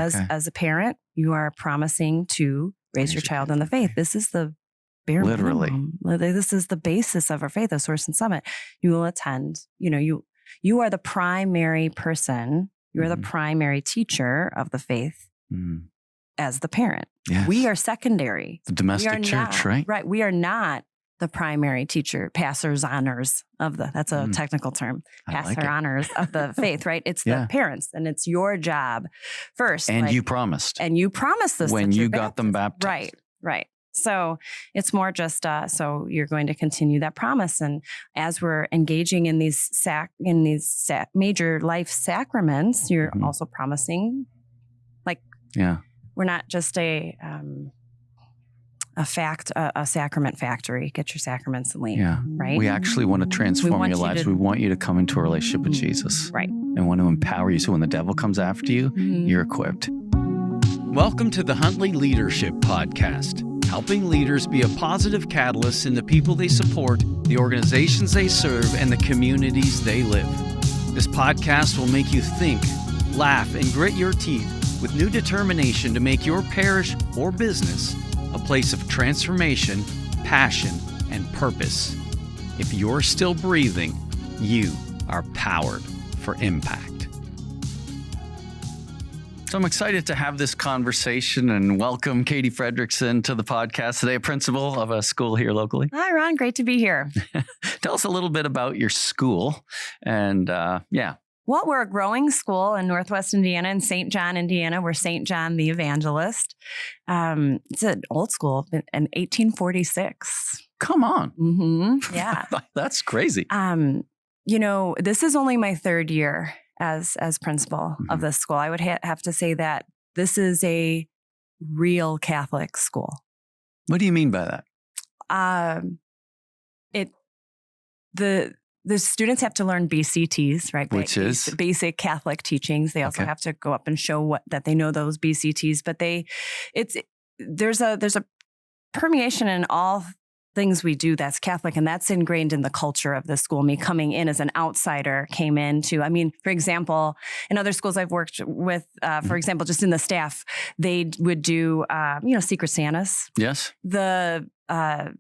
as a parent, you are promising to raise your child in the faith. This is the bare minimum. This is the basis of our faith, a source and summit. You will attend, you are the primary person. You are the primary teacher of the faith as the parent. Yes. We are secondary. The domestic church, right? Right. We are not the primary teacher, pastors honors of that's a technical term, pastor honors of the faith, right? It's the parents, and it's your job first. And you promised. And you promised this. When you got them baptized. Right. So it's more just, so you're going to continue that promise. And as we're engaging in these major life sacraments, you're also promising, we're not just a sacrament factory. Get your sacraments and leave. Yeah. Right. We actually want to transform your lives. We want you to come into a relationship with Jesus. Right. And want to empower you. So when the devil comes after you, you're equipped. Welcome to the Huntley Leadership Podcast, helping leaders be a positive catalyst in the people they support, the organizations they serve, and the communities they live. This podcast will make you think, laugh, and grit your teeth with new determination to make your parish or business a place of transformation, passion, and purpose. If you're still breathing, you are powered for impact. So I'm excited to have this conversation and welcome Katie Fredericksen to the podcast today, a principal of a school here locally. Hi, Ron. Great to be here. Tell us a little bit about your school and Well, we're a growing school in Northwest Indiana, in St. John, Indiana. We're St. John the Evangelist. It's an old school, in 1846. Come on. Mm-hmm. Yeah. That's crazy. This is only my third year as principal of this school. I would have to say that this is a real Catholic school. What do you mean by that? The students have to learn BCTs, right? Which is basic Catholic teachings. They also have to go up and show that they know those BCTs. But there's a permeation in all things we do that's Catholic, and that's ingrained in the culture of the school. Me coming in as an outsider came into, for example, in other schools I've worked with, for example, just in the staff, they would do, Secret Santas. Yes. The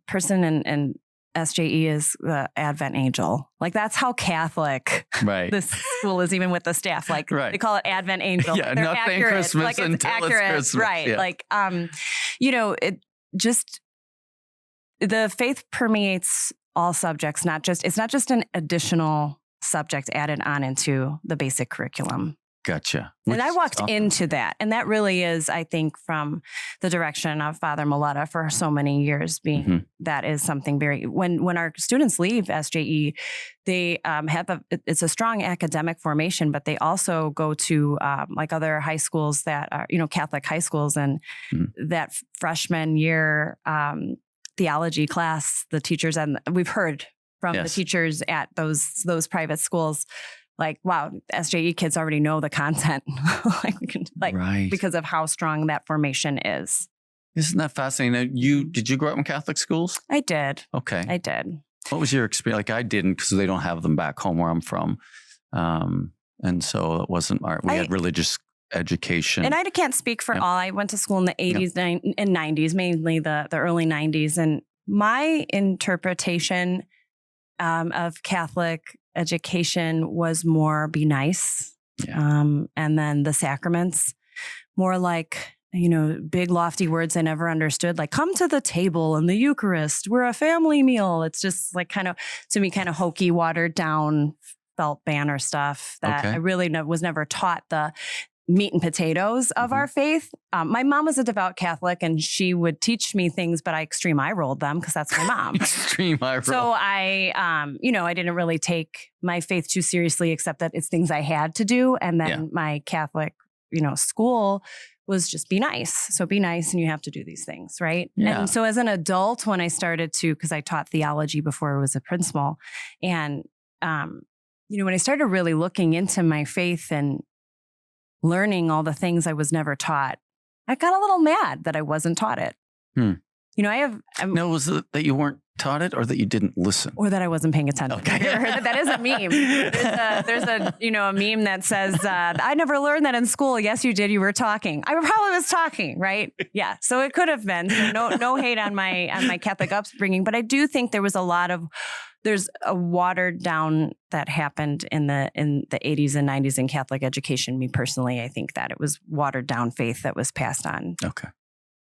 person in SJE is the Advent Angel. That's how Catholic this school is, even with the staff. They call it Advent Angel. Yeah, nothing Christmas until it's Christmas. Right. Yeah. The faith permeates all subjects, it's not just an additional subject added on into the basic curriculum. Gotcha. And I walked into that. And that really is, I think, from the direction of Father Maletta for so many years being, that is something when our students leave SJE, they it's a strong academic formation, but they also go to other high schools that are, Catholic high schools, and that freshman year theology class, the teachers, and we've heard from the teachers at those private schools, wow, SJE kids already know the content, because of how strong that formation is. Isn't that fascinating? Did you grow up in Catholic schools? I did. Okay. I did. What was your experience? I didn't, because they don't have them back home where I'm from. And so it wasn't we had religious education. And I can't speak for all. I went to school in the 80s and 90s, mainly the early 90s. And my interpretation of Catholic education was more be nice. Yeah. And then the sacraments, more big lofty words I never understood, come to the table and the Eucharist. We're a family meal. It's just to me, kind of hokey, watered down felt banner stuff that I really was never taught the meat and potatoes of our faith. My mom was a devout Catholic, and she would teach me things, but I extreme eye rolled them because that's my mom. Extreme eye roll. So I didn't really take my faith too seriously, except that it's things I had to do. And then my Catholic, school was just be nice. So be nice, and you have to do these things, right? Yeah. And so as an adult, when I started to, because I taught theology before I was a principal, and when I started really looking into my faith and learning all the things I was never taught, I got a little mad that I wasn't taught it. Was it that you weren't taught it or that you didn't listen? Or that I wasn't paying attention. Okay. That is a meme. There's a meme that says, I never learned that in school. Yes, you did. You were talking. I probably was talking, right? Yeah. So it could have been. So no hate on my Catholic upbringing, but I do think there's a watered down that happened in the 80s and 90s in Catholic education. Me personally, I think that it was watered down faith that was passed on. Okay.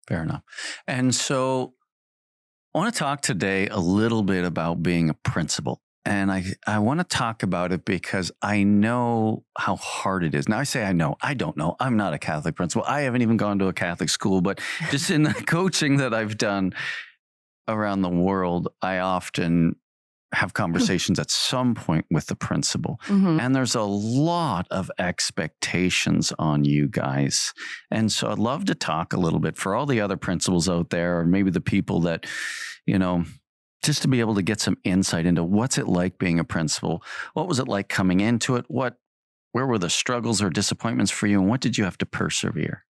Fair enough. And so I want to talk today a little bit about being a principal. And I want to talk about it because I know how hard it is. Now I say I know. I don't know. I'm not a Catholic principal. I haven't even gone to a Catholic school. But just in the coaching that I've done around the world, I often have conversations at some point with the principal. Mm-hmm. And there's a lot of expectations on you guys. And so I'd love to talk a little bit for all the other principals out there, or maybe the people that, just to be able to get some insight into what's it like being a principal. What was it like coming into it? Where were the struggles or disappointments for you? And what did you have to persevere?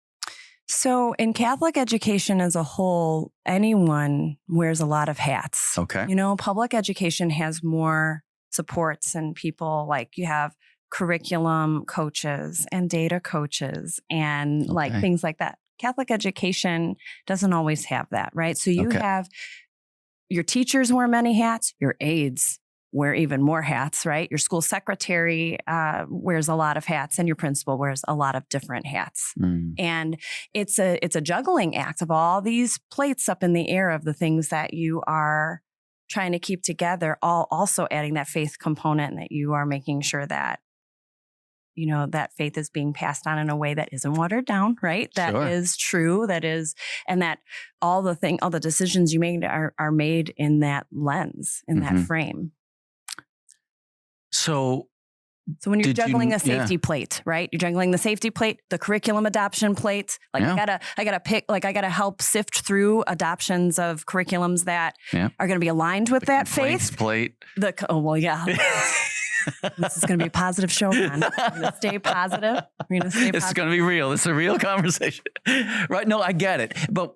So in Catholic education as a whole, anyone wears a lot of hats. Okay. Public education has more supports and people, like you have curriculum coaches and data coaches and like things like that. Catholic education doesn't always have that, right? So you have your teachers wear many hats, your aides wear even more hats, right? Your school secretary wears a lot of hats, and your principal wears a lot of different hats. Mm. And it's a juggling act of all these plates up in the air of the things that you are trying to keep together, all also adding that faith component, and that you are making sure that that faith is being passed on in a way that isn't watered down, right? That is true. And that all the decisions you made are made in that lens, in that frame. So when you're juggling a safety plate, right? You're juggling the safety plate, the curriculum adoption plate. Like I gotta pick, like I gotta help sift through adoptions of curriculums that are going to be aligned with that faith plate. This is going to be a positive show, man. We're going to stay positive. This is going to be real. It's a real conversation, right? No, I get it. But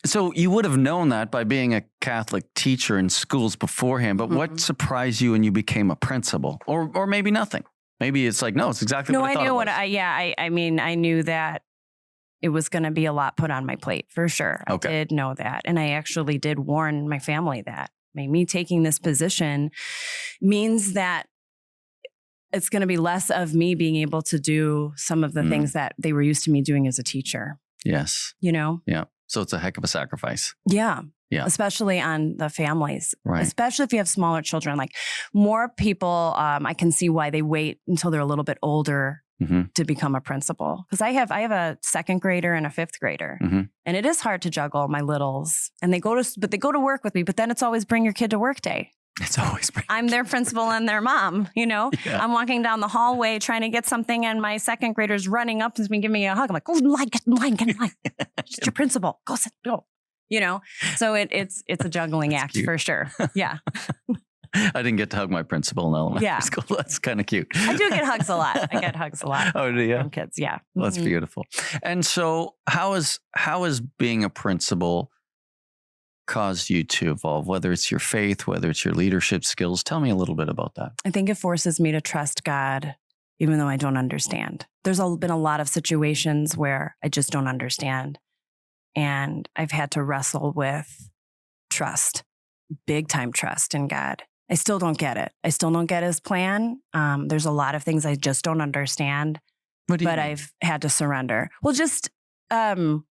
so you would have known that by being a Catholic teacher in schools beforehand, but what surprised you when you became a principal? Or maybe nothing. Maybe it's like, no, it's exactly what I thought it was. I knew that it was going to be a lot put on my plate for sure. I did know that. And I actually did warn my family that me taking this position means that it's going to be less of me being able to do some of the things that they were used to me doing as a teacher. Yes. Yeah. So it's a heck of a sacrifice. Yeah. Yeah. Especially on the families, right? Especially if you have smaller children. Like more people, I can see why they wait until they're a little bit older to become a principal. Because I have a second grader and a fifth grader, and it is hard to juggle my littles. And they go to work with me, but then it's always bring your kid to work day. It's always I'm their principal and their mom, Yeah. I'm walking down the hallway trying to get something, and my second grader's running up to me, giving me a hug. I'm like, go in line, get in line. Just your principal. Go sit, go. So it's a juggling act for sure. Yeah. I didn't get to hug my principal in elementary school. That's kind of cute. I do get hugs a lot. Oh, do you? From kids. Yeah. Well, that's beautiful. And so how is being a principal caused you to evolve, whether it's your faith, whether it's your leadership skills? Tell me a little bit about that. I think it forces me to trust God, even though I don't understand. There's been a lot of situations where I just don't understand. And I've had to wrestle with trust, big time trust in God. I still don't get it. I still don't get his plan. There's a lot of things I just don't understand, but I've had to surrender. Well, just, some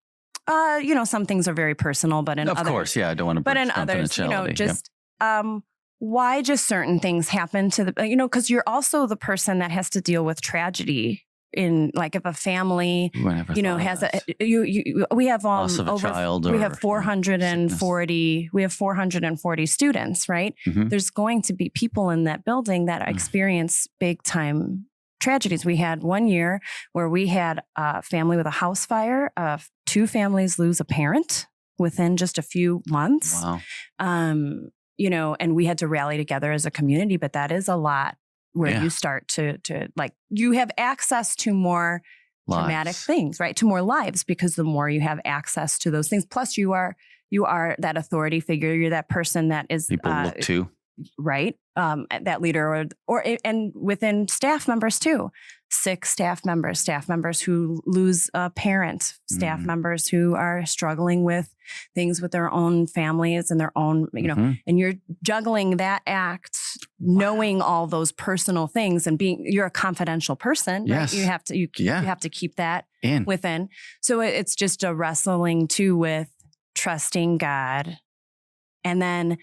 things are very personal, but in others, of course, I don't want to. But in others, why just certain things happen to the, because you're also the person that has to deal with tragedy. In like if a family, has we have we have 440 students, right? Mm-hmm. There's going to be people in that building that experience big time tragedies. We had one year where we had a family with a house fire. 2 families lose a parent within just a few months. Wow. And we had to rally together as a community, but that is a lot where you start to like, you have access to more traumatic things, right? To more lives, because the more you have access to those things, plus you are that authority figure. You're that person that is people look to. Right. That leader and within staff members too, sick staff members who lose a parent, staff members who are struggling with things with their own families and their own, and you're juggling that act, knowing all those personal things and you're a confidential person. Yes. Right? You have to keep that within. So it's just a wrestling too with trusting God and then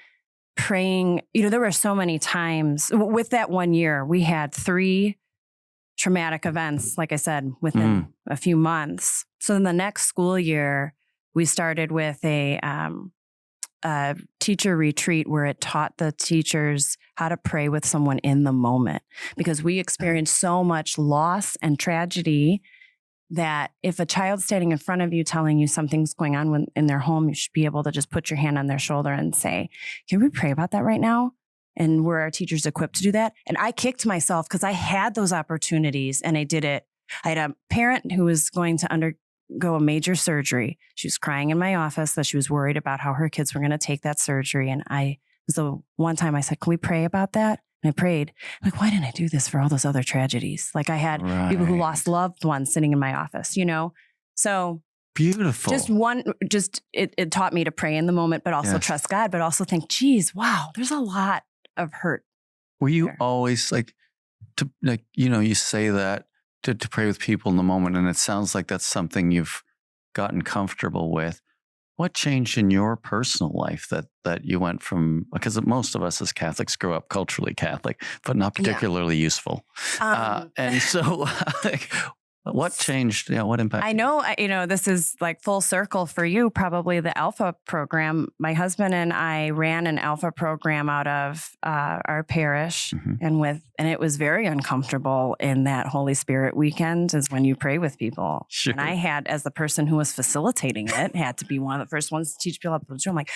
praying. There were so many times with that 1 year, we had 3 traumatic events, like I said, within a few months. So in the next school year, we started with a teacher retreat where it taught the teachers how to pray with someone in the moment, because we experienced so much loss and tragedy that if a child's standing in front of you telling you something's going on in their home, you should be able to just put your hand on their shoulder and say, can we pray about that right now? And were our teachers equipped to do that? And I kicked myself because I had those opportunities and I did it. I had a parent who was going to undergo a major surgery. She was crying in my office that she was worried about how her kids were going to take that surgery. And one time I said, can we pray about that? And I prayed, like, why didn't I do this for all those other tragedies? Like I had people who lost loved ones sitting in my office, So beautiful. It taught me to pray in the moment, but also trust God, but also think, geez, wow, there's a lot of hurt. Were you always you say that to pray with people in the moment, and it sounds like that's something you've gotten comfortable with. What changed in your personal life that you went from, because most of us as Catholics grow up culturally Catholic, but not particularly useful. And so what changed? What impact? I know, this is like full circle for you, probably the Alpha program. My husband and I ran an Alpha program out of our parish, and it was very uncomfortable in that Holy Spirit weekend is when you pray with people. Sure. And I had, as the person who was facilitating it, had to be one of the first ones to teach people how to do. I'm like,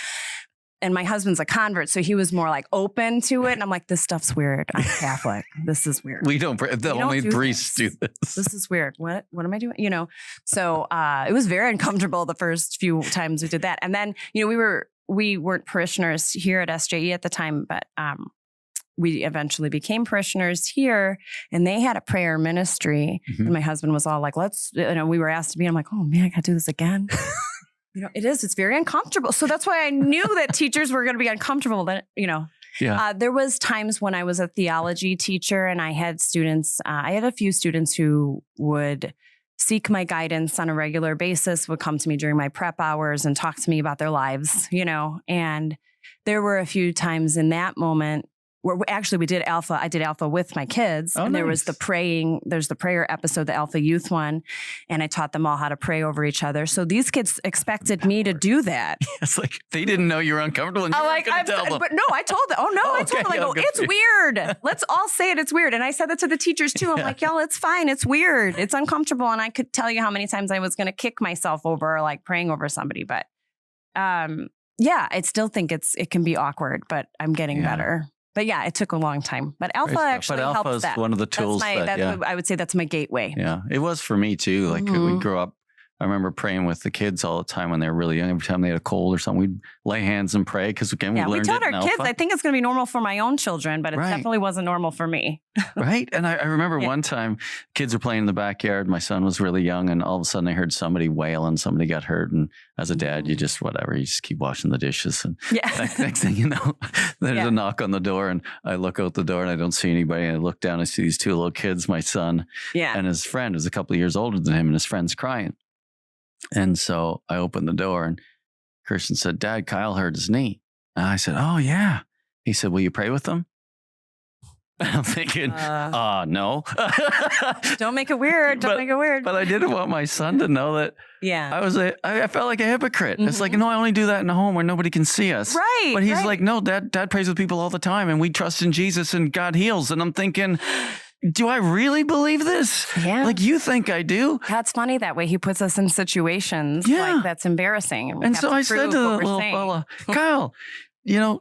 and my husband's a convert, so he was more like open to it. And I'm like, this stuff's weird. I'm Catholic. This is weird. We don't pray. Only priests do this. This is weird. What am I doing? So it was very uncomfortable the first few times we did that. And then, we weren't parishioners here at SJE at the time, but we eventually became parishioners here, and they had a prayer ministry. And my husband was all like, we were asked to be. I'm like, oh man, I got to do this again. It's very uncomfortable. So that's why I knew that teachers were going to be uncomfortable. There was times when I was a theology teacher and I had students, I had a few students who would seek my guidance on a regular basis, would come to me during my prep hours and talk to me about their lives, and there were a few times in that moment where we did Alpha. I did Alpha with my kids. And there was there's the prayer episode, the Alpha Youth one. And I taught them all how to pray over each other. So these kids expected me to do that. It's like, they didn't know you were uncomfortable and you were going to tell them. But no, I told them. I told them, it's weird. Let's all say it. It's weird. And I said that to the teachers too. I'm like, y'all, it's fine. It's weird. It's uncomfortable. And I could tell you how many times I was going to kick myself over like praying over somebody. But I still think it can be awkward, but I'm getting better. But it took a long time. But Alpha actually helps that. Alpha is one of the tools I would say that's my gateway. Yeah, it was for me too. Like we grew up, I remember praying with the kids all the time when they were really young. Every time they had a cold or something, we'd lay hands and pray because again, we learned it in Alpha. We taught our kids. I think it's going to be normal for my own children, but it definitely wasn't normal for me. Right. And I remember one time kids were playing in the backyard. My son was really young and all of a sudden I heard somebody wail and somebody got hurt. And as a dad, you just keep washing the dishes. And next thing you know, there's a knock on the door and I look out the door and I don't see anybody. And I look down, I see these 2 little kids, my son and his friend who's a couple of years older than him, and his friend's crying. And so I opened the door and Kirsten said, Dad, Kyle hurt his knee. And I said, oh yeah. He said, will you pray with them? And I'm thinking, no. Don't make it weird. Don't make it weird. But I didn't want my son to know that I felt like a hypocrite. It's like, no, I only do that in the home where nobody can see us. Right. But he's like, no, Dad prays with people all the time and we trust in Jesus and God heals. And I'm thinking, do I really believe this? Yeah. Like you think I do? That's funny that way. He puts us in situations like that's embarrassing. And so I said to the little fella, Kyle, can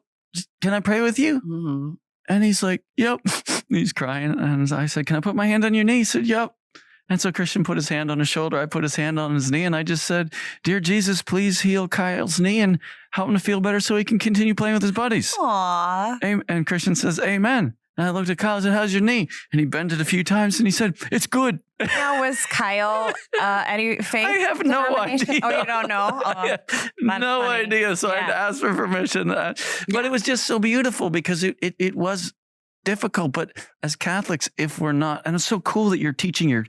I pray with you? Mm-hmm. And he's like, yep. He's crying. And I said, can I put my hand on your knee? He said, yep. And so Christian put his hand on his shoulder. I put his hand on his knee, and I just said, "Dear Jesus, please heal Kyle's knee and help him to feel better so he can continue playing with his buddies." Aww. And Christian says, "Amen." And I looked at Kyle and said, "How's your knee?" And he bent it a few times and he said, "It's good." Now, was Kyle any faith? I have no idea. Oh, you don't know? No idea. So I had to ask for permission. But it was just so beautiful because it was difficult. But as Catholics, if we're not, and it's so cool that you're teaching your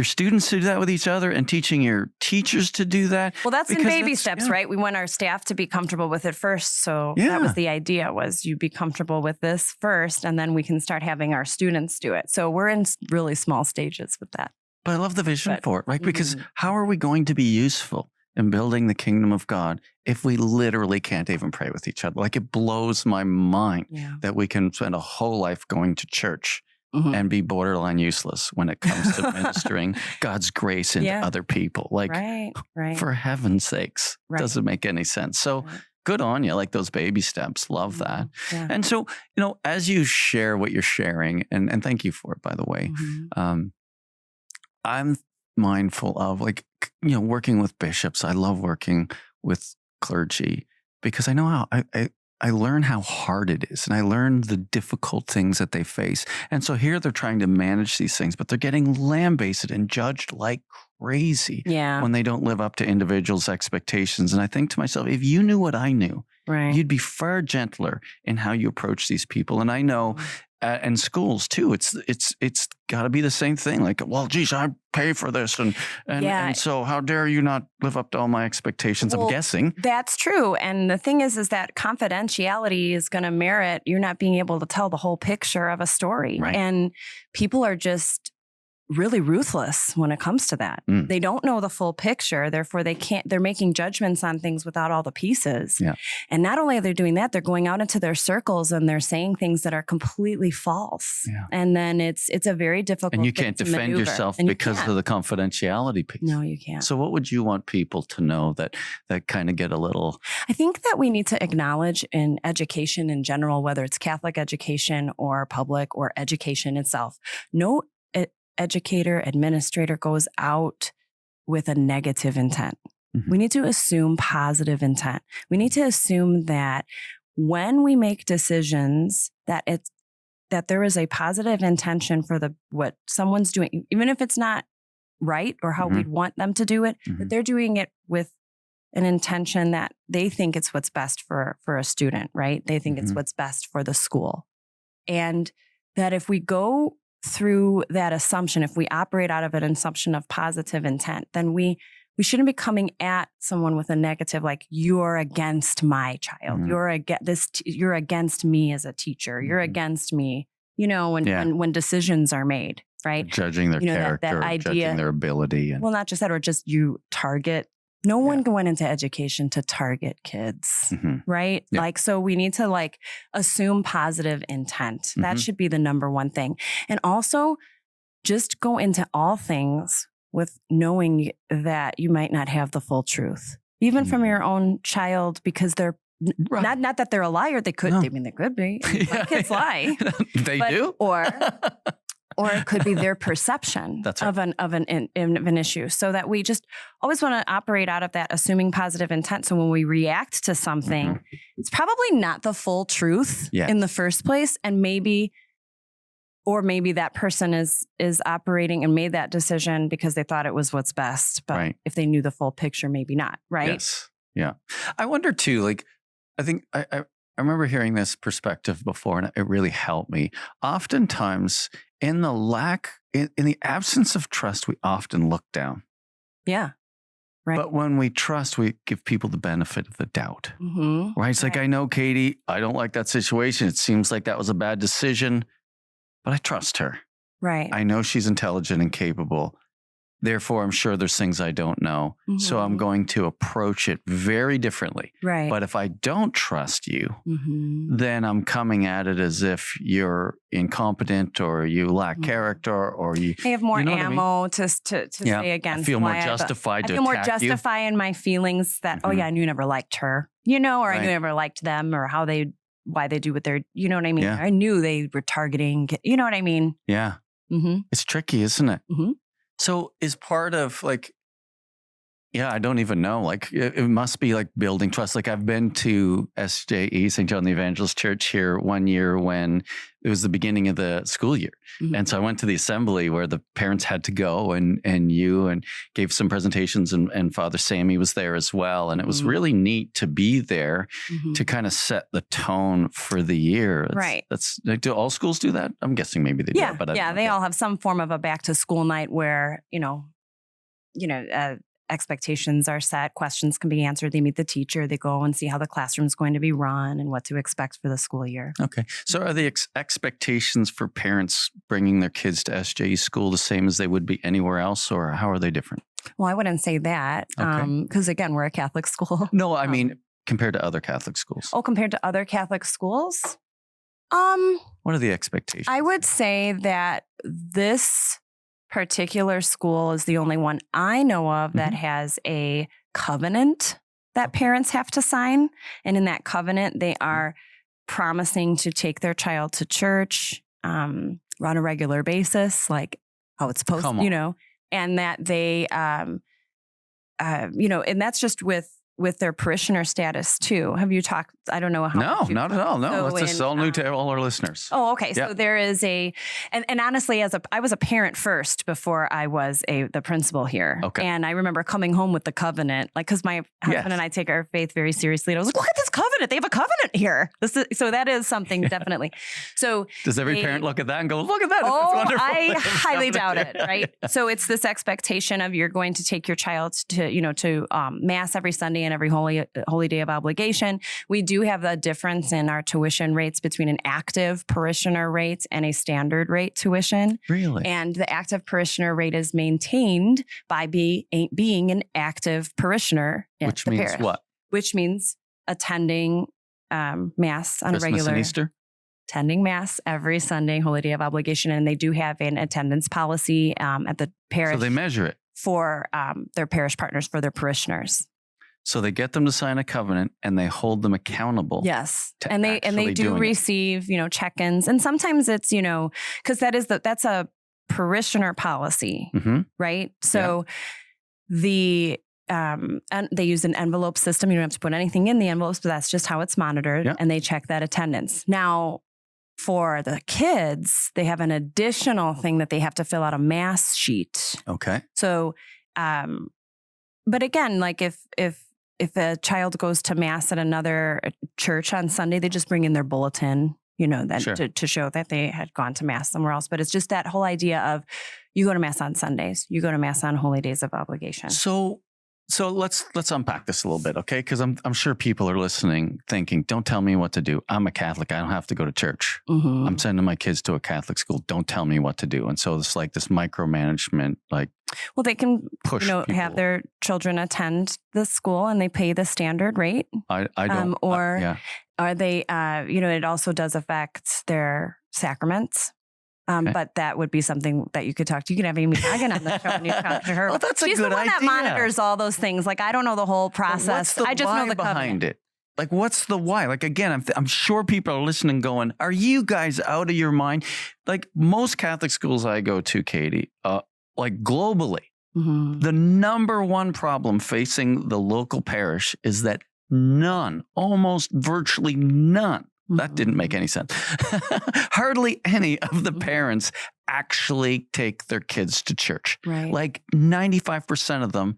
students to do that with each other and teaching your teachers to do that. Well, that's in baby steps, right? We want our staff to be comfortable with it first. So that was the idea, was you be comfortable with this first, and then we can start having our students do it. So we're in really small stages with that. But I love the vision for it, right? Because how are we going to be useful in building the kingdom of God if we literally can't even pray with each other? Like, it blows my mind that we can spend a whole life going to church and be borderline useless when it comes to ministering God's grace into other people. Like, for heaven's sakes, doesn't make any sense. So good on you, like those baby steps. Love that. Yeah. And so, as you share what you're sharing, and thank you for it, by the way, I'm mindful of, like, working with bishops. I love working with clergy because I know how I learn how hard it is, and I learn the difficult things that they face. And so here they're trying to manage these things, but they're getting lambasted and judged like crazy when they don't live up to individuals' expectations. And I think to myself, if you knew what I knew, you'd be far gentler in how you approach these people. And I know and schools too, it's got to be the same thing. Like, well, geez, I pay for this, and so how dare you not live up to all my expectations? Well, I'm guessing that's true. And the thing is that confidentiality is going to merit you're not being able to tell the whole picture of a story, and people are just really ruthless when it comes to that. They don't know the full picture, therefore they're making judgments on things without all the pieces. And not only are they doing that, they're going out into their circles and they're saying things that are completely false. And then it's a very difficult and you can't defend yourself because of the confidentiality piece. No, you can't. So what would you want people to know that kind of get a little... I think that we need to acknowledge in education in general, whether it's Catholic education or public or education itself, no educator, administrator goes out with a negative intent. We need to assume positive intent. We need to assume that when we make decisions, that there is a positive intention for what someone's doing, even if it's not right or how we'd want them to do it, that they're doing it with an intention that they think it's what's best for a student, right? They think it's what's best for the school. And that if we go through that assumption, if we operate out of an assumption of positive intent, then we shouldn't be coming at someone with a negative, like, you're against my child. You're against me as a teacher. You're against me, when decisions are made, right? Judging their character, that idea, judging their ability. Well, not just that, or just you target. No one went into education to target kids, right? Like, so we need to assume positive intent. That should be the number one thing. And also just go into all things with knowing that you might not have the full truth, even from your own child, because they're not that they're a liar. They could, they could be. Kids lie. They do. Or it could be their perception of an issue. So that we just always want to operate out of that assuming positive intent. So when we react to something, it's probably not the full truth in the first place. And maybe that person is operating and made that decision because they thought it was what's best. But if they knew the full picture, maybe not. Right. Yes. Yeah. I wonder too, I think I remember hearing this perspective before, and it really helped me. Oftentimes, in the absence of trust, we often look down. Yeah. Right. But when we trust, we give people the benefit of the doubt. Right? It's like, I know Katie, I don't like that situation. It seems like that was a bad decision, but I trust her. Right. I know she's intelligent and capable. Therefore, I'm sure there's things I don't know. So I'm going to approach it very differently. Right. But if I don't trust you, then I'm coming at it as if you're incompetent or you lack character or you have more ammo to say against. I feel more justified to attack you. I feel more justified in my feelings that, I knew you never liked her, or I knew you never liked them, or why they do what they're, you know what I mean? I knew they were targeting, you know what I mean? Yeah. It's tricky, isn't it? So is part of like, yeah, I don't even know. Like it must be like building trust. Like I've been to SJE, St. John the Evangelist Church here one year when it was the beginning of the school year. Mm-hmm. And so I went to the assembly where the parents had to go and gave some presentations and Father Sammy was there as well. And it was really neat to be there to kind of set the tone for the year. Right. Do all schools do that? I'm guessing maybe they do. But they all have some form of a back to school night where, expectations are set, questions can be answered. They meet the teacher, they go and see how the classroom is going to be run and what to expect for the school year. Okay. So are the expectations for parents bringing their kids to SJE school the same as they would be anywhere else, or how are they different? Well, I wouldn't say that because again, we're a Catholic school. No, I mean, compared to other Catholic schools. Oh, compared to other Catholic schools? What are the expectations? I would say that this particular school is the only one I know of that has a covenant that parents have to sign. And in that covenant, they are promising to take their child to church on a regular basis, like how it's supposed to, and that they, and that's just with their parishioner status too. Have you talked? I don't know how. No, not at all. No, so it's all new to all our listeners. Oh, okay. Yeah. So there is and honestly, I was a parent first before I was the principal here. Okay. And I remember coming home with the covenant, like, cause my husband and I take our faith very seriously. And I was like, look at this covenant. They have a covenant here. So that is something definitely. So does every parent look at that and go, look at that? Oh, wonderful. I highly doubt it. Right. So it's this expectation of you're going to take your child to mass every Sunday and every holy day of obligation. We do have the difference in our tuition rates between an active parishioner rate and a standard rate tuition. Really? And the active parishioner rate is maintained by being an active parishioner at Which means parish. What? Which means attending mass on Christmas a regular and Easter? Attending mass every Sunday, holy day of obligation. And they do have an attendance policy at the parish. So they measure it for their parish partners, for their parishioners. So they get them to sign a covenant and they hold them accountable. Yes. And they do receive, check-ins. And sometimes it's, because that's a parishioner policy, right? So and they use an envelope system. You don't have to put anything in the envelopes, but that's just how it's monitored. And they check that attendance. Now, for the kids, they have an additional thing that they have to fill out a mass sheet. Okay. So, but again, like if a child goes to mass at another church on Sunday, they just bring in their bulletin, to show that they had gone to mass somewhere else. But it's just that whole idea of you go to mass on Sundays, you go to mass on holy days of obligation. So let's unpack this a little bit, okay? Because I'm sure people are listening thinking, don't tell me what to do. I'm a Catholic. I don't have to go to church. I'm sending my kids to a Catholic school. Don't tell me what to do. And so it's like this micromanagement, like, well, they can push have their children attend the school and they pay the standard rate. I don't. Are they? It also does affect their sacraments. But that would be something that you could talk to. You can have Amy Hagen on the show and you talk to her. Well, that's She's a good idea. She's the one that monitors all those things. Like, I don't know the whole process. I just know the behind it. Like, what's the why? Like, again, I'm sure people are listening going, are you guys out of your mind? Like, most Catholic schools I go to, Katie, like globally, the number one problem facing the local parish is that almost virtually none, that didn't make any sense. Hardly any of the parents actually take their kids to church. Right. Like 95% of them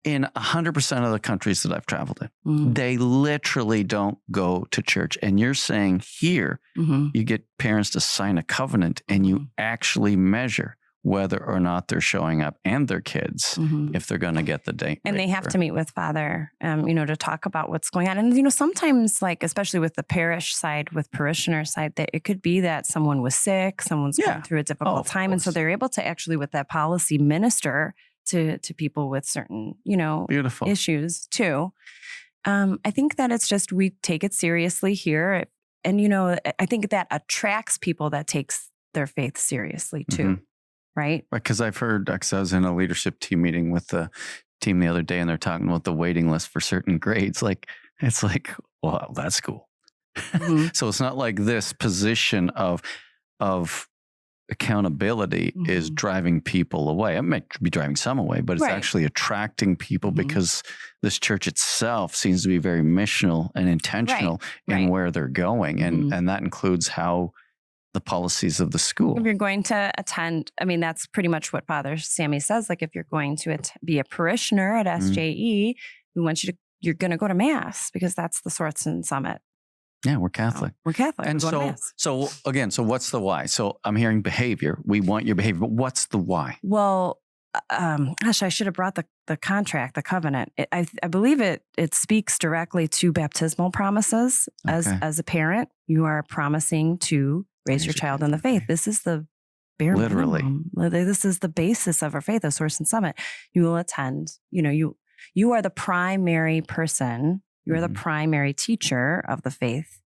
in 100% of the countries that I've traveled in, they literally don't go to church. And you're saying here, you get parents to sign a covenant and you actually measure whether or not they're showing up and their kids, if they're going to get the date. And they have to meet with Father, to talk about what's going on. And, sometimes, like, especially with the parish side, with parishioner side, that it could be that someone was sick, someone's going through a difficult time. And so they're able to actually, with that policy, minister to people with certain, beautiful issues too. I think that it's just, we take it seriously here. And, I think that attracts people that takes their faith seriously too. Right. Because I've heard, because I was in a leadership team meeting with the team the other day and they're talking about the waiting list for certain grades. Like, it's like, well, that's cool. So it's not like this position of accountability is driving people away. It might be driving some away, but it's actually attracting people because this church itself seems to be very missional and intentional in where they're going. And that includes how the policies of the school. If you're going to attend, I mean, that's pretty much what Father Sammy says. Like if you're going to be a parishioner at SJE, we want you to, you're going to go to Mass because that's the Swartzen Summit. Yeah, we're Catholic. We're Catholic. And so again, so what's the why? So I'm hearing behavior. We want your behavior, but what's the why? Well, gosh, I should have brought the contract, the covenant. I believe it speaks directly to baptismal promises. As a parent, you are promising to raise your child in the faith. This is the bare minimum. This is the basis of our faith, the Swartzen Summit. You will attend, you are the primary person. You're the primary teacher of the faith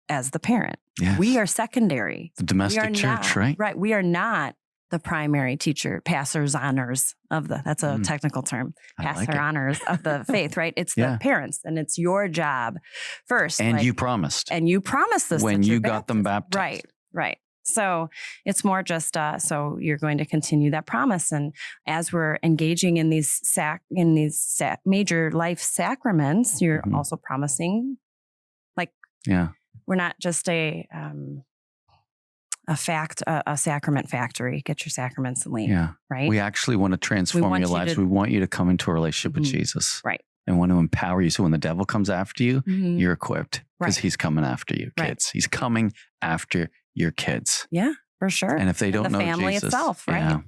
as the parent. Yes. We are secondary. The domestic church, right? Right. We are not the primary teacher, pastors honors of that's a technical term, pastor honors of the faith, right? It's the parents, and it's your job first. And you promised. And you promised this. When you got them baptized. Right. So it's more just, so you're going to continue that promise. And as we're engaging in these major life sacraments, you're also promising, we're not just a sacrament factory. Get your sacraments and leave. Yeah. Right. We actually want to transform your lives. We want you to come into a relationship with Jesus. Right. And want to empower you. So when the devil comes after you, you're equipped because he's coming after you, kids. He's coming after your kids. Yeah, for sure. And if they don't know Jesus. The family itself, right?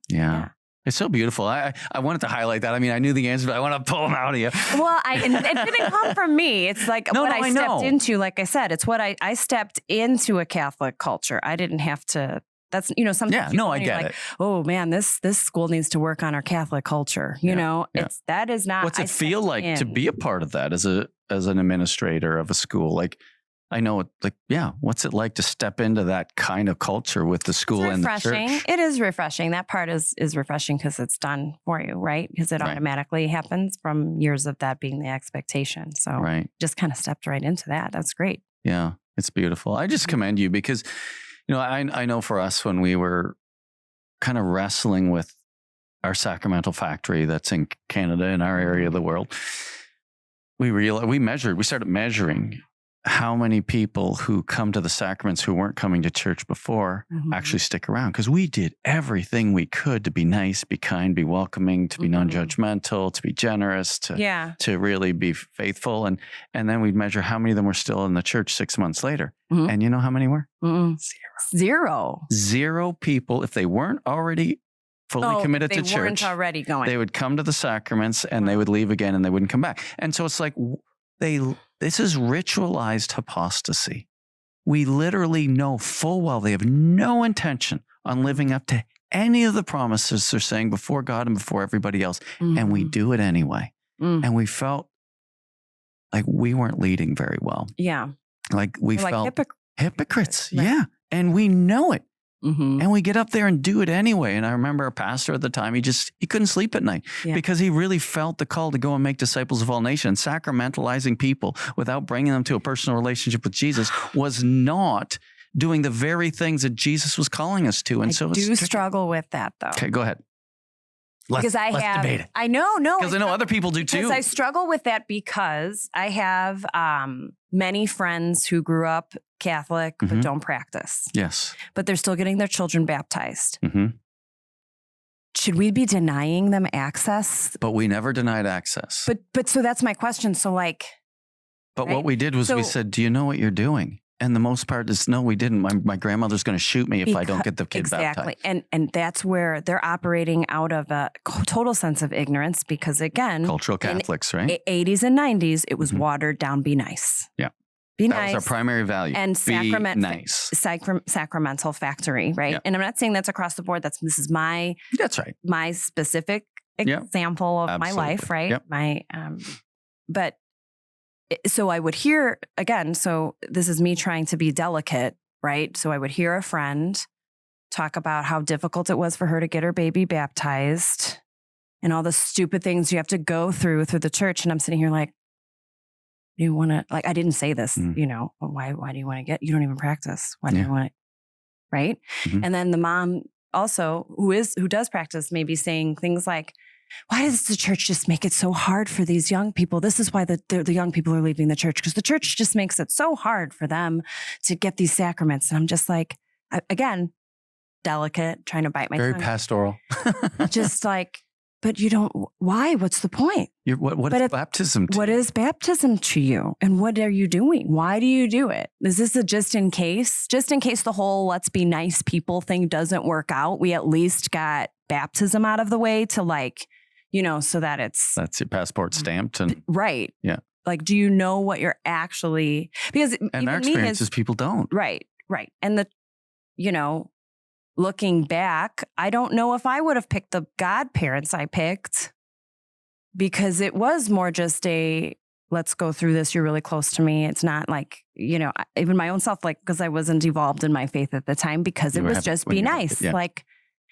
Yeah. It's so beautiful. I wanted to highlight that. I mean, I knew the answer, but I want to pull them out of you. Well, it didn't come from me. It's like I stepped into, like I said, it's what I stepped into a Catholic culture. I didn't have to. That's, something. Yeah, no, I get it. Oh man, this school needs to work on our Catholic culture. That is not. What's it feel like to be a part of that as an administrator of a school? Like, I know, what's it like to step into that kind of culture with the school and the church? It is refreshing. That part is refreshing because it's done for you, right? Because it automatically happens from years of that being the expectation. So just kind of stepped right into that. That's great. Yeah, it's beautiful. I just commend you because, I know for us when we were kind of wrestling with our sacramental factory that's in Canada, in our area of the world, we started measuring how many people who come to the sacraments who weren't coming to church before actually stick around. Because we did everything we could to be nice, be kind, be welcoming, to be non-judgmental, to be generous, to really be faithful. And then we'd measure how many of them were still in the church 6 months later. And you know how many were? Zero people, if they weren't already fully committed to church. They weren't already going. They would come to the sacraments and they would leave again and they wouldn't come back. And so it's like this is ritualized apostasy. We literally know full well they have no intention on living up to any of the promises they're saying before God and before everybody else. And we do it anyway. And we felt like we weren't leading very well. Yeah. Like we felt hypocrites. Right. Yeah. And we know it. And we get up there and do it anyway. And I remember our pastor at the time, he couldn't sleep at night because he really felt the call to go and make disciples of all nations. Sacramentalizing people without bringing them to a personal relationship with Jesus was not doing the very things that Jesus was calling us to. And I do struggle with that though. Okay, go ahead. Let's debate it. I know. Because I know other people do too. Because I struggle with that because I have many friends who grew up Catholic but don't practice. Yes. But they're still getting their children baptized. Should we be denying them access? But we never denied access. But so that's my question. So But what we did was we said, do you know what you're doing? And the most part is, no, we didn't. My grandmother's going to shoot me if I don't get the kid baptized. And that's where they're operating out of a total sense of ignorance because, again, cultural Catholics, right? 80s and 90s, it was watered down. Be nice. Yeah. Be nice. That was our primary value. And sacramental factory, right? Yeah. And I'm not saying that's across the board. This is my specific example of my life, right? Yep. But so I would hear, again, so this is me trying to be delicate, right? So I would hear a friend talk about how difficult it was for her to get her baby baptized and all the stupid things you have to go through the church. And I'm sitting here like, do you want to, I didn't say this, why do you want to you don't even practice. Why do you want to? right? Mhm. And then the mom also, who does practice, maybe saying things like, why does the church just make it so hard for these young people? This is why the young people are leaving the church, because the church just makes it so hard for them to get these sacraments. And I'm just like, again, delicate, trying to bite my Very tongue. pastoral. Just like, but you don't, why? What's the point? What is baptism to What you? is baptism to you? And what are you doing? Why do you do it? Is this a just in case? Just in case the whole let's be nice people thing doesn't work out, we at least got baptism out of the way to like, so that That's your passport stamped. And right. Yeah. Like, do you know what you're actually, because and our experience is people don't. Right. And looking back, I don't know if I would have picked the godparents I picked, because it was more just let's go through this. You're really close to me. It's not like, even my own self, like, because I wasn't evolved in my faith at the time, because it was just be nice. Like,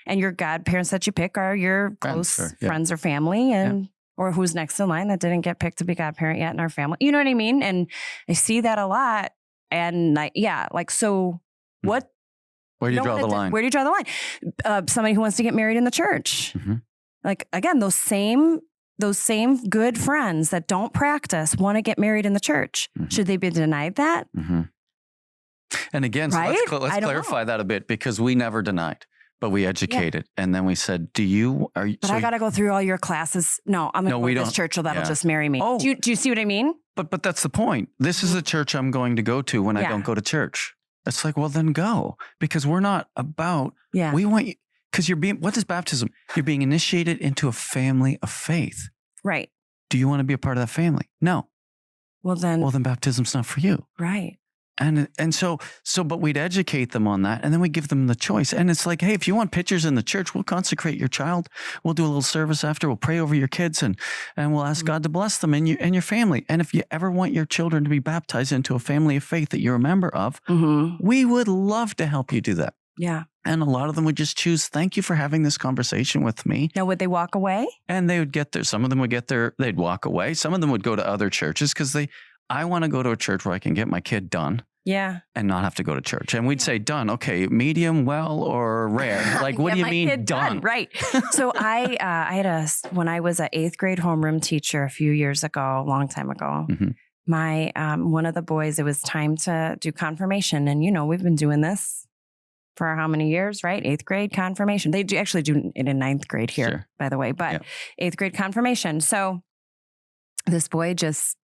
and your godparents that you pick are your close friends or family, and or who's next in line that didn't get picked to be godparent yet in our family. You know what I mean? And I see that a lot. And so what? Where do you draw the line? Where do you draw the line? Somebody who wants to get married in the church. Mm-hmm. Like, again, those same good friends that don't practice want to get married in the church. Mm-hmm. Should they be denied that? Mm-hmm. And again, right? so let's clarify that a bit, because we never denied, but we educated. Yeah. And then we said, I got to go through all your classes. No, I'm going to go to this church, so that'll just marry me. Oh. Do you see what I mean? But that's the point. This is the church I'm going to go to when I don't go to church. It's like, well, then go, because we're not about, we want you, because what is baptism? You're being initiated into a family of faith. Right. Do you want to be a part of that family? No. Well, then baptism's not for you. Right. And so, but we'd educate them on that, and then we give them the choice. And it's like, hey, if you want pictures in the church, we'll consecrate your child. We'll do a little service after. We'll pray over your kids, and we'll ask God to bless them and your family. And if you ever want your children to be baptized into a family of faith that you're a member of, we would love to help you do that. Yeah. And a lot of them would just choose, thank you for having this conversation with me. Now, would they walk away? And they would get there. Some of them would they'd walk away. Some of them would go to other churches because I want to go to a church where I can get my kid done. Yeah. And not have to go to church. And we'd say done. Okay, medium, well, or rare. Like, what do you mean done? Right. So I had when I was an 8th grade homeroom teacher a few years ago, a long time ago, my, one of the boys, it was time to do confirmation. And, we've been doing this for how many years, right? 8th grade confirmation. They actually do it in 9th grade here, by the way, but 8th grade confirmation. So this boy just,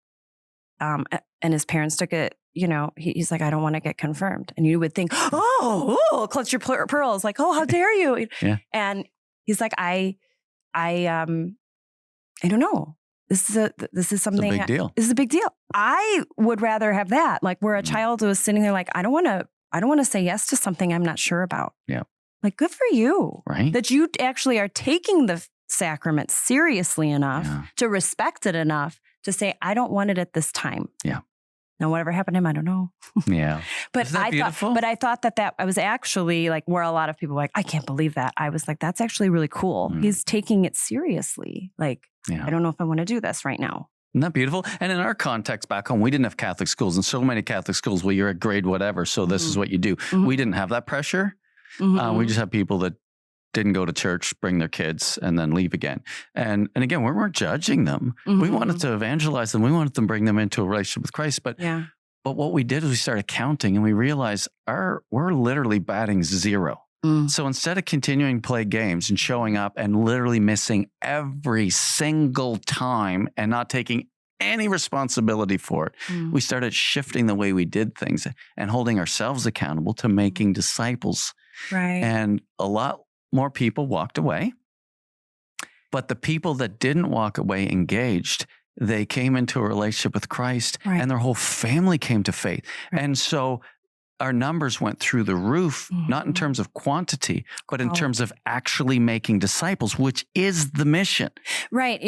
and his parents took it, he's like, I don't want to get confirmed. And you would think, clutch your pearls. Like, oh, how dare you? Yeah. And he's like, I don't know. This is something. It's a big deal. This is a big deal. I would rather have that. Like, where a child was sitting there like, I don't want to say yes to something I'm not sure about. Yeah. Like, good for you. Right. That you actually are taking the sacrament seriously enough to respect it enough to say, I don't want it at this time. Yeah. Now, whatever happened to him, I don't know. Yeah. But I thought that I was actually like, where a lot of people were like, I can't believe that. I was like, that's actually really cool. He's taking it seriously. Like, I don't know if I want to do this right now. Isn't that beautiful? And in our context back home, we didn't have Catholic schools, and so many Catholic schools, well, you're at grade whatever, so this is what you do. We didn't have that pressure. We just have people that didn't go to church, bring their kids, and then leave again. And again, we weren't judging them. We wanted to evangelize them. We wanted to bring them into a relationship with Christ. But what we did is we started counting, and we realized we're literally batting 0. So instead of continuing to play games and showing up and literally missing every single time and not taking any responsibility for it, we started shifting the way we did things and holding ourselves accountable to making disciples. Right. And a lot more people walked away, but the people that didn't walk away engaged. They came into a relationship with Christ, and their whole family came to faith. Right. And so our numbers went through the roof, not in terms of quantity, but in terms of actually making disciples, which is the mission. Right.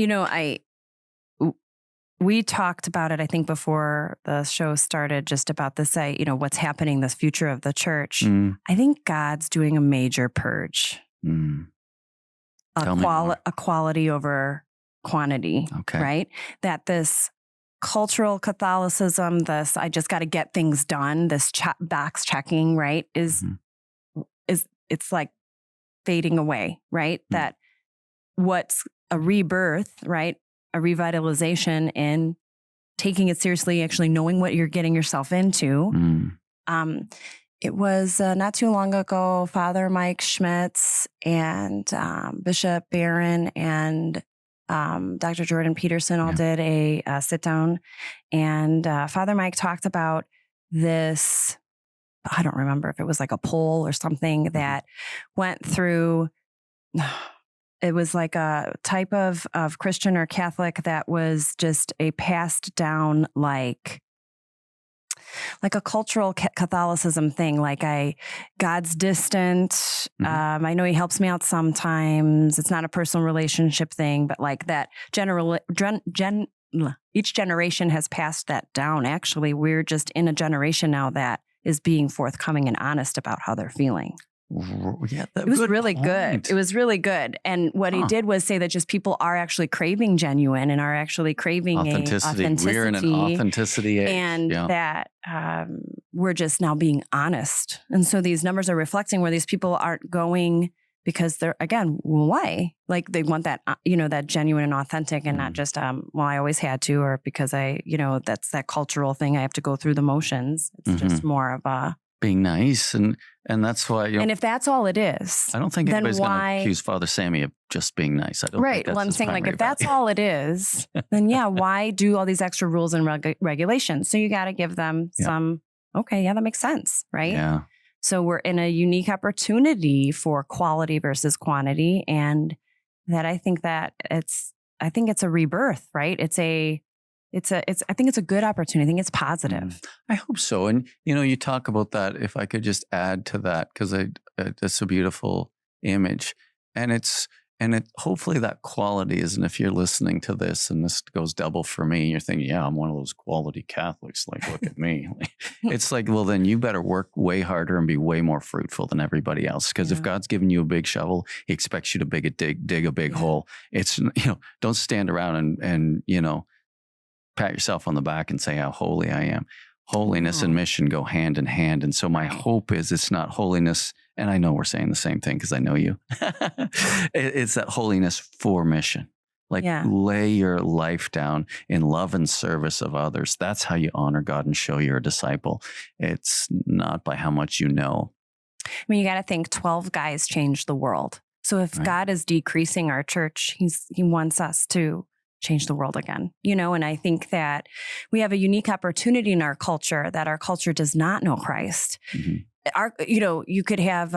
We talked about it, I think, before the show started, just about this, what's happening, this future of the church. I think God's doing a major purge. A quality over quantity, right? That this cultural Catholicism, I just got to get things done, this box checking, right, is it's like fading away, right? That what's a rebirth, right? A revitalization in taking it seriously, actually knowing what you're getting yourself into. It was not too long ago, Father Mike Schmitz and Bishop Barron and Dr. Jordan Peterson all did a sit down. And Father Mike talked about this, I don't remember if it was like a poll or something that went through, it was like a type of Christian or Catholic that was just a passed down like a cultural Catholicism thing. Like God's distant. I know he helps me out sometimes. It's not a personal relationship thing, but like that each generation has passed that down. Actually, we're just in a generation now that is being forthcoming and honest about how they're feeling. Yeah, it was really good. It was really good. And what he did was say that just people are actually craving genuine and are actually craving authenticity. We're in an authenticity age. And that we're just now being honest. And so these numbers are reflecting where these people aren't going because they're, again, why? Like they want that, that genuine and authentic and not just, well, I always had to, or because that's that cultural thing. I have to go through the motions. It's just more of a being nice. And that's why, and if that's all it is, I don't think anybody's going to accuse Father Sammy of just being nice. I don't think that's well, I'm saying like, if that's all it is, then why do all these extra rules and regulations? So you got to give them some, that makes sense. Right. Yeah. So we're in a unique opportunity for quality versus quantity. And that I think it's a rebirth, right? I think it's a good opportunity. I think it's positive. I hope so. And, you talk about that, if I could just add to that, because it's a beautiful image. And hopefully that quality isn't, if you're listening to this and this goes double for me, you're thinking, I'm one of those quality Catholics. Like, look at me. It's like, well, then you better work way harder and be way more fruitful than everybody else. Because if God's given you a big shovel, he expects you to dig a big hole. It's, don't stand around and pat yourself on the back and say how holy I am. Holiness and mission go hand in hand. And so my hope is it's not holiness. And I know we're saying the same thing because I know you. It's that holiness for mission. Like lay your life down in love and service of others. That's how you honor God and show you're a disciple. It's not by how much you know. I mean, you got to think 12 guys changed the world. So if God is decreasing our church, he wants us to change the world again, and I think that we have a unique opportunity in our culture that our culture does not know Christ. You could have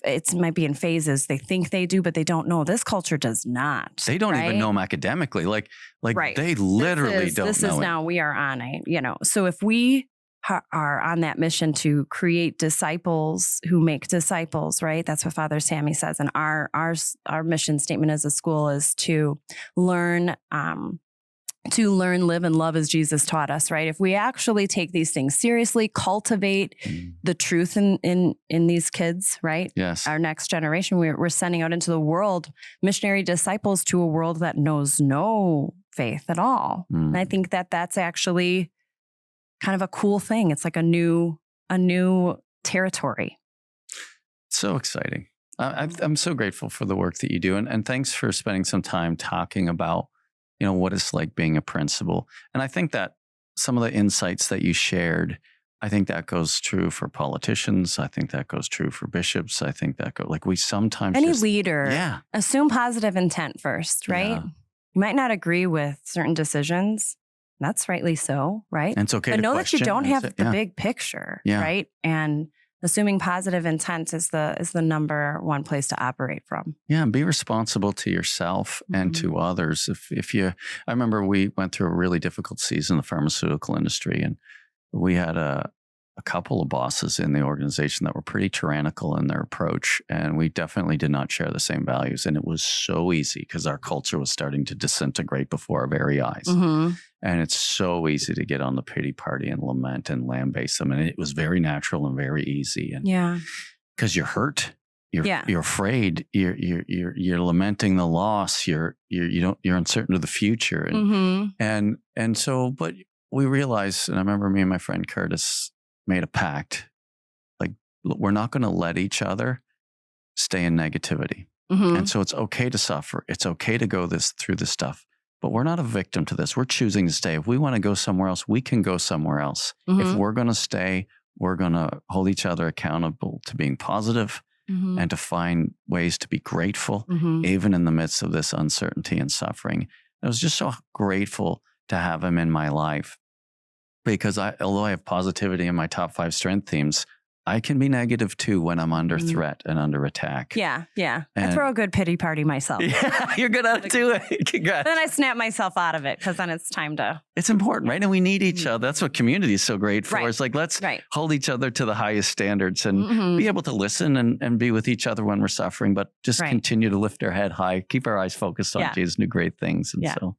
it might be in phases. They think they do, but they don't know. This culture does not. They don't even know him academically. Like they literally don't know. This is now we are on so if we are on that mission to create disciples who make disciples, right? That's what Father Sammy says. And our mission statement as a school is to learn, live, and love as Jesus taught us, right? If we actually take these things seriously, cultivate the truth in these kids, right? Yes. Our next generation, we're sending out into the world missionary disciples to a world that knows no faith at all. And I think that that's actually kind of a cool thing. It's like a new territory. So exciting. I'm so grateful for the work that you do. And thanks for spending some time talking about, what it's like being a principal. And I think that some of the insights that you shared, I think that goes true for politicians. I think that goes true for bishops. I think that we sometimes any leader, assume positive intent first, right? Yeah. You might not agree with certain decisions. That's rightly so, right? And it's okay but to know question. That you don't have the big picture, right? And assuming positive intent is the number one place to operate from. Yeah, and be responsible to yourself and to others. I remember we went through a really difficult season in the pharmaceutical industry, and we had a couple of bosses in the organization that were pretty tyrannical in their approach, and we definitely did not share the same values. And it was so easy because our culture was starting to disintegrate before our very eyes. And it's so easy to get on the pity party and lament and lambaste them. And it was very natural and very easy. And because you're hurt, you're afraid, you're lamenting the loss, you're uncertain of the future, and so. But we realized, and I remember me and my friend Curtis made a pact, like we're not going to let each other stay in negativity. Mm-hmm. And so it's okay to suffer. It's okay to go through this stuff. But we're not a victim to this. We're choosing to stay. If we want to go somewhere else, we can go somewhere else. Mm-hmm. If we're going to stay, we're going to hold each other accountable to being positive Mm-hmm. and to find ways to be grateful, Mm-hmm. even in the midst of this uncertainty and suffering. I was just so grateful to have him in my life because although I have positivity in my top 5 strength themes, I can be negative too when I'm under threat and under attack. Yeah. I And- throw a good pity party myself. Yeah, you're good at it too. Congrats. Then I snap myself out of it because then it's time to. It's important, right? And we need each other. That's what community is so great for. Right. It's like, let's Right. hold each other to the highest standards and Mhm. be able to listen and be with each other when we're suffering, but just Right. continue to lift our head high, keep our eyes focused on Yeah. Jesus, do great things. And Yeah. so,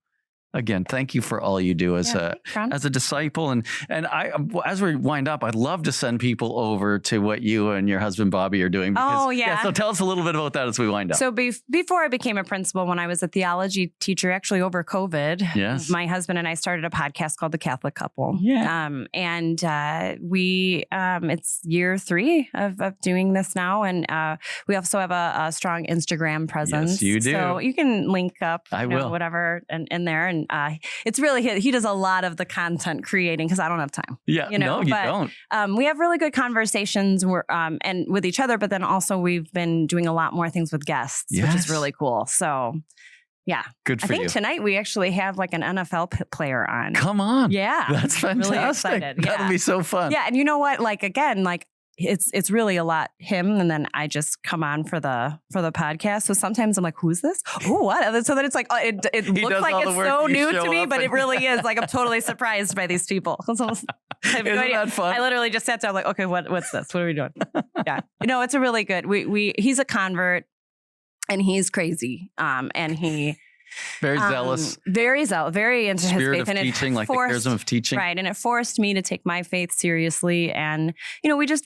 again, thank you for all you do as Thanks, a disciple. And I, as we wind up, I'd love to send people over to what you and your husband Bobby are doing. Because, Oh, yeah. So tell us a little bit about that as we wind up. So before I became a principal, when I was a theology teacher, actually over COVID, Yes. my husband and I started a podcast called The Catholic Couple. Yeah. And we it's year 3 of doing this now, and we also have a strong Instagram presence. Yes, you do. So you can link up, I will. whatever, in there, and it's really he does a lot of the content creating because I don't have time. Yeah. No, you don't. We have really good conversations and with each other, but then also we've been doing a lot more things with guests, which Yes. is really cool. So, yeah. Good for I think you. tonight we actually have like an NFL player on. Come on. Yeah. That's fantastic. Really excited. That'll Yeah. be so fun. Yeah. And you know what? Like, again, like it's really a lot him. And then I just come on for the podcast. So sometimes I'm like, who's this? Oh, what? So then it's like, it looks does like all the it's work, so you new show to me, up but and- it really is. Like, I'm totally surprised by these people. So I have no Isn't idea. that fun? I literally just sat down like, okay, what's this? What are we doing? Yeah. It's a really good, he's a convert and he's crazy. And he, Very zealous. very into his Spirit faith. of And teaching, like the charism of teaching. Right. And it forced me to take my faith seriously. And,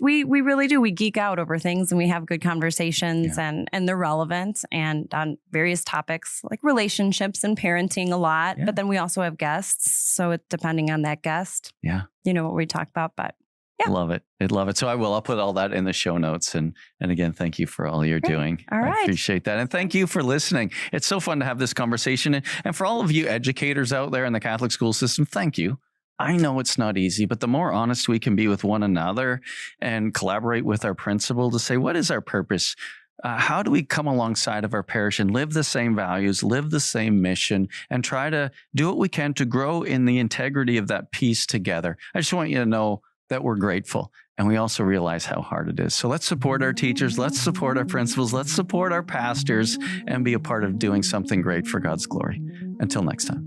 we really do. We geek out over things and we have good conversations and they're relevant and on various topics like relationships and parenting a lot. Yeah. But then we also have guests. So it's depending on that guest, Yeah. what we talk about. But yeah. Love it. I'd love it. So I'll put all that in the show notes. And again, thank you for all you're doing. All right. I appreciate that. And thank you for listening. It's so fun to have this conversation. And for all of you educators out there in the Catholic school system, thank you. I know it's not easy, but the more honest we can be with one another and collaborate with our principal to say, what is our purpose? How do we come alongside of our parish and live the same values, live the same mission, and try to do what we can to grow in the integrity of that piece together? I just want you to know that we're grateful. And we also realize how hard it is. So let's support our teachers. Let's support our principals. Let's support our pastors and be a part of doing something great for God's glory. Until next time.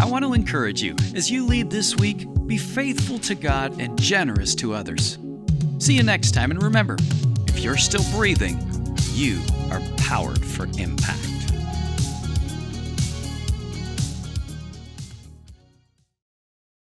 I want to encourage you as you lead this week, be faithful to God and generous to others. See you next time. And remember, if you're still breathing, you are powered for impact.